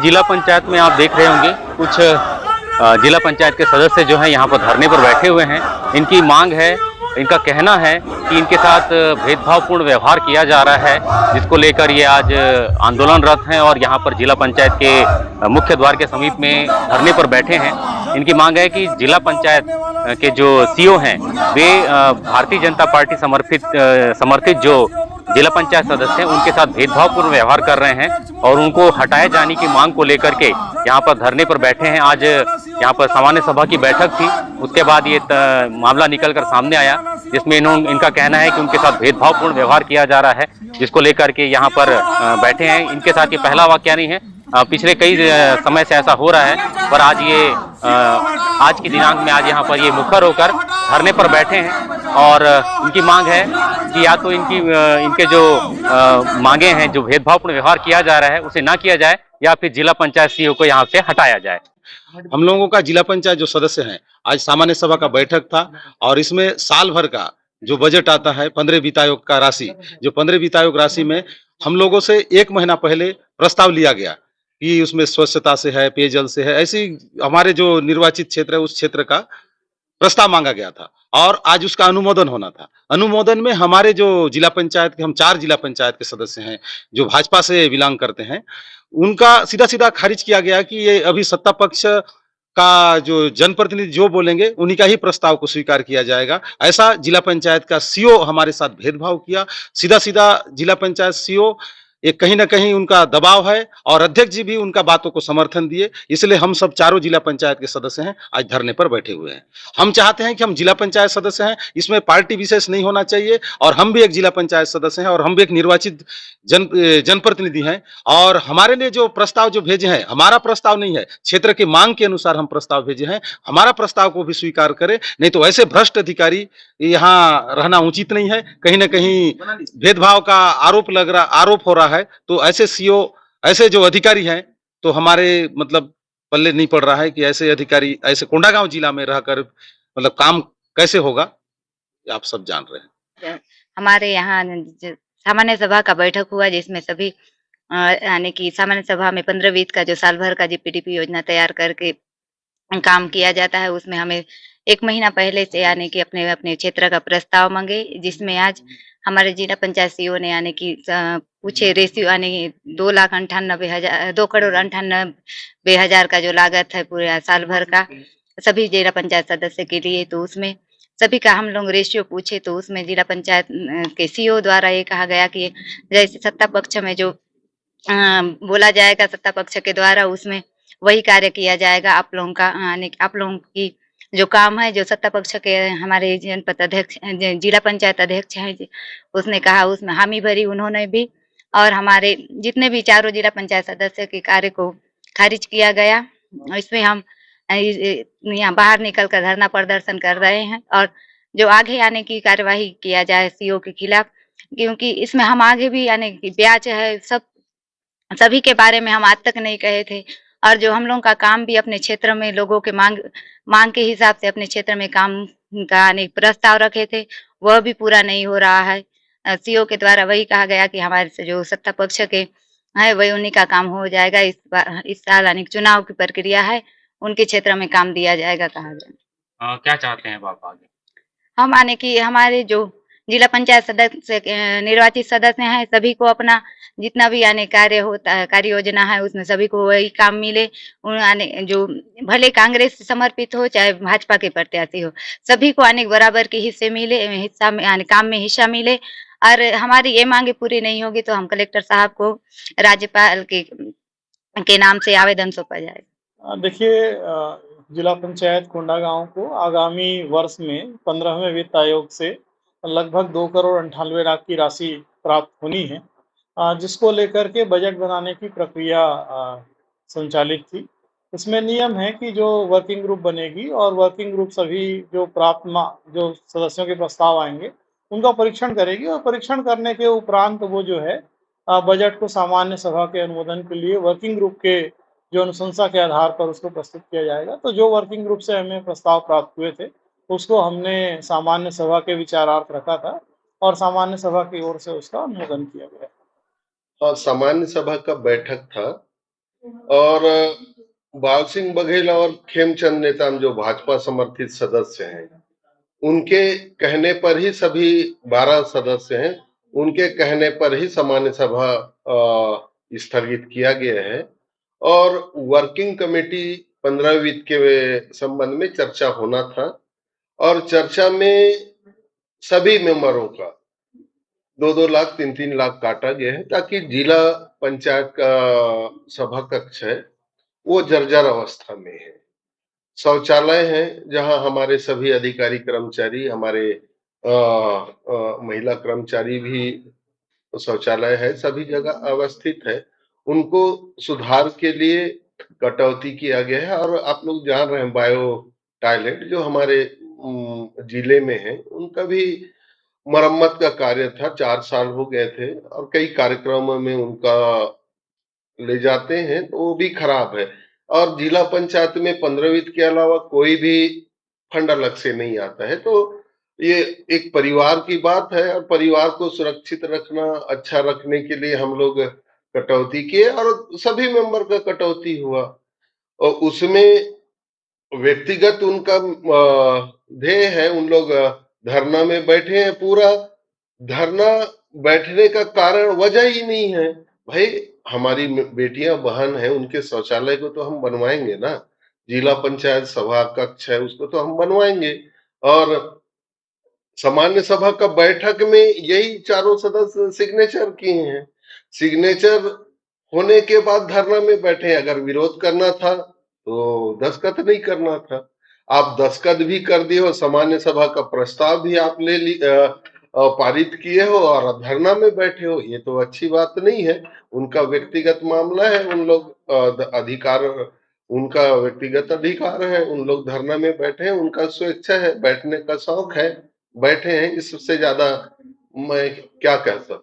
जिला पंचायत में आप देख रहे होंगे कुछ जिला पंचायत के सदस्य जो हैं यहाँ पर धरने पर बैठे हुए हैं। इनकी मांग है, इनका कहना है कि इनके साथ भेदभावपूर्ण व्यवहार किया जा रहा है, जिसको लेकर ये आज आंदोलनरत हैं और यहाँ पर जिला पंचायत के मुख्य द्वार के समीप में धरने पर बैठे हैं। इनकी मांग है कि जिला पंचायत के जो सीओ हैं वे भारतीय जनता पार्टी समर्थित जो जिला पंचायत सदस्य हैं उनके साथ भेदभावपूर्ण व्यवहार कर रहे हैं और उनको हटाए जाने की मांग को लेकर के यहाँ पर धरने पर बैठे हैं। आज यहाँ पर सामान्य सभा की बैठक थी, उसके बाद ये मामला निकलकर सामने आया, जिसमें इनका कहना है कि उनके साथ भेदभावपूर्ण व्यवहार किया जा रहा है, जिसको लेकर के यहाँ पर बैठे हैं। इनके साथ ये पहला वाकया नहीं है, पिछले कई समय से ऐसा हो रहा है, पर आज की दिनांक में आज यहाँ पर ये मुखर होकर धरने पर बैठे हैं और उनकी मांग है कि या तो इनके जो मांगे हैं, जो भेदभावपूर्ण व्यवहार किया जा रहा है उसे ना किया जाए या फिर जिला पंचायत सीईओ को यहाँ से हटाया जाए। हम लोगों का जिला पंचायत जो सदस्य हैं, आज सामान्य सभा का बैठक था और इसमें साल भर का जो बजट आता है 15 वित्त आयोग का राशि, जो 15 वित्त आयोग राशि में हम लोगों से 1 महीना पहले प्रस्ताव लिया गया कि उसमें स्वच्छता से है, पेयजल से है, ऐसी हमारे जो निर्वाचित क्षेत्र है उस क्षेत्र का प्रस्ताव मांगा गया था और आज उसका अनुमोदन होना था। अनुमोदन में हमारे जो जिला पंचायत के, हम 4 जिला पंचायत के सदस्य हैं जो भाजपा से बिलोंग करते हैं, उनका सीधा सीधा खारिज किया गया कि ये अभी सत्ता पक्ष का जो जनप्रतिनिधि जो बोलेंगे उन्हीं का ही प्रस्ताव को स्वीकार किया जाएगा। ऐसा जिला पंचायत का सीओ हमारे साथ भेदभाव किया। सीधा सीधा जिला पंचायत सीओ ये कहीं ना कहीं उनका दबाव है और अध्यक्ष जी भी उनका बातों को समर्थन दिए, इसलिए हम सब चारों जिला पंचायत के सदस्य हैं आज धरने पर बैठे हुए हैं। हम चाहते हैं कि हम जिला पंचायत सदस्य हैं, इसमें पार्टी विशेष नहीं होना चाहिए और हम भी एक जिला पंचायत सदस्य हैं और हम भी एक निर्वाचित जनप्रतिनिधि हैं और हमारे लिए जो प्रस्ताव जो भेजे हैं, हमारा प्रस्ताव नहीं है, क्षेत्र की मांग के अनुसार हम प्रस्ताव भेजे हैं। हमारा प्रस्ताव को भी स्वीकार करें, नहीं तो ऐसे भ्रष्ट अधिकारी यहाँ रहना उचित नहीं है। कहीं ना कहीं भेदभाव का आरोप हो रहा है, तो ऐसे सीओ, ऐसे जो अधिकारी हैं, तो हमारे मतलब पल्ले नहीं पड़ रहा है कि ऐसे अधिकारी ऐसे कोंडागांव जिला में रहकर मतलब काम कैसे होगा, आप सब जान रहे हैं। हमारे यहाँ सामान्य सभा का बैठक हुआ जिसमें सभी यानी कि सामान्य सभा में 15 वित्त का जो साल भर का जीपीडीपी योजना तैयार करके काम किया जाता है, उसमें हमें 1 महीना पहले से यानी कि अपने अपने क्षेत्र का प्रस्ताव मांगे, जिसमें आज हमारे जिला पंचायत सीईओ ने यानी कि पूछे रेशियो यानी 2,98,000 का जो लागत है पूरे साल भर का सभी जिला पंचायत सदस्य के लिए, तो उसमें सभी का हम लोग रेशियो पूछे, तो उसमें जिला पंचायत के सीईओ द्वारा ये कहा गया कि जैसे सत्ता पक्ष में जो बोला जाएगा सत्ता पक्ष के द्वारा उसमें वही कार्य किया जाएगा। आप लोगों का यानी आप लोगों की जो काम है, जो सत्ता पक्ष के हमारे जनपद अध्यक्ष जिला पंचायत अध्यक्ष हैं, उसने कहा, उसमें हामी भरी उन्होंने भी और हमारे जितने भी चारों जिला पंचायत सदस्य के कार्य को खारिज किया गया। इसमें हम यहाँ बाहर निकल कर धरना प्रदर्शन कर रहे हैं और जो आगे आने की कार्यवाही किया जाए सीओ के खिलाफ, क्योंकि इसमें हम आगे भी यानी कि ब्याज है सभी के बारे में हम आज तक नहीं कहे थे और जो हम लोगों का काम भी अपने क्षेत्र में लोगों के मांग के हिसाब से अपने क्षेत्र में काम का यानी प्रस्ताव रखे थे, वह भी पूरा नहीं हो रहा है। सीओ के द्वारा वही कहा गया कि हमारे से जो सत्ता पक्ष के है वही उन्हीं का काम हो जाएगा। इस साल यानी चुनाव की प्रक्रिया है, उनके क्षेत्र में काम दिया जाएगा कहा गया। क्या चाहते हैं आप आगे? हम माने कि हमारे जो जिला पंचायत सदस्य निर्वाचित सदस्य हैं, सभी को अपना जितना भी यानी कार्य होता है, कार्य योजना है, उसमें सभी को वही काम मिले। यानी जो भले कांग्रेस से समर्पित हो चाहे भाजपा के प्रत्याशी हो, सभी को यानी बराबर के हिस्से मिले, हिस्सा में यानी काम में हिस्सा मिले और हमारी ये मांगे पूरी नहीं होगी तो हम कलेक्टर साहब को राज्यपाल के नाम से आवेदन सौंपा जाएगा। देखिए, जिला पंचायत कोंडागांव को आगामी वर्ष में 15वें वित्त आयोग से लगभग 2,98,00,000 की राशि प्राप्त होनी है, जिसको लेकर के बजट बनाने की प्रक्रिया संचालित थी। इसमें नियम है कि जो वर्किंग ग्रुप बनेगी और वर्किंग ग्रुप सभी जो जो सदस्यों के प्रस्ताव आएंगे उनका परीक्षण करेगी और परीक्षण करने के उपरांत वो जो है बजट को सामान्य सभा के अनुमोदन के लिए वर्किंग ग्रुप के जो अनुशंसा के आधार पर उसको प्रस्तुत किया जाएगा। तो जो वर्किंग ग्रुप से हमें प्रस्ताव प्राप्त हुए थे उसको हमने सामान्य सभा के विचारार्थ रखा था और सामान्य सभा की ओर से उसका अनुमोदन किया गया। और सामान्य सभा का बैठक था और बाल सिंह बघेल और खेमचंद नेताम जो भाजपा समर्थित सदस्य हैं, उनके कहने पर ही सभी 12 सदस्य हैं, उनके कहने पर ही सामान्य सभा स्थगित किया गया है और वर्किंग कमेटी 15 वित्त के संबंध में चर्चा होना था और चर्चा में सभी मेंबरों का 2-2 लाख 3-3 लाख काटा गया है ताकि जिला पंचायत का सभा कक्ष है वो जर्जर अवस्था में है। शौचालय है जहां हमारे सभी अधिकारी कर्मचारी हमारे महिला कर्मचारी भी शौचालय है सभी जगह अवस्थित है। उनको सुधार के लिए कटौती किया गया है और आप लोग जान रहे हैं बायो टॉयलेट जो हमारे जिले में है उनका भी मरम्मत का कार्य था 4 साल हो गए थे और कई कार्यक्रमों में उनका ले जाते हैं तो वो भी खराब है और जिला पंचायत में 15 वित्त के अलावा कोई भी फंड अलग से नहीं आता है। तो ये एक परिवार की बात है और परिवार को सुरक्षित रखना अच्छा रखने के लिए हम लोग कटौती किए और सभी मेंबर का कटौती हुआ और उसमें व्यक्तिगत उनका ध्येय है। उन लोग धरना में बैठे हैं, पूरा धरना बैठने का कारण वजह ही नहीं है। भाई हमारी बेटियां बहन है उनके शौचालय को तो हम बनवाएंगे ना, जिला पंचायत सभा कक्ष है उसको तो हम बनवाएंगे और सामान्य सभा का बैठक में यही चारों सदस्य सिग्नेचर किए हैं। सिग्नेचर होने के बाद धरना में बैठे, अगर विरोध करना था तो दस्तखत नहीं करना था। आप दस्तखत भी कर दिए हो, सामान्य सभा का प्रस्ताव भी आप पारित किए हो और धरना में बैठे हो, ये तो अच्छी बात नहीं है। उनका व्यक्तिगत मामला है, उन लोग अधिकार, उनका व्यक्तिगत अधिकार है, उन लोग धरना में बैठे हैं, उनका स्वेच्छा है, बैठने का शौक है, बैठे हैं। इससे ज्यादा मैं क्या कह सकता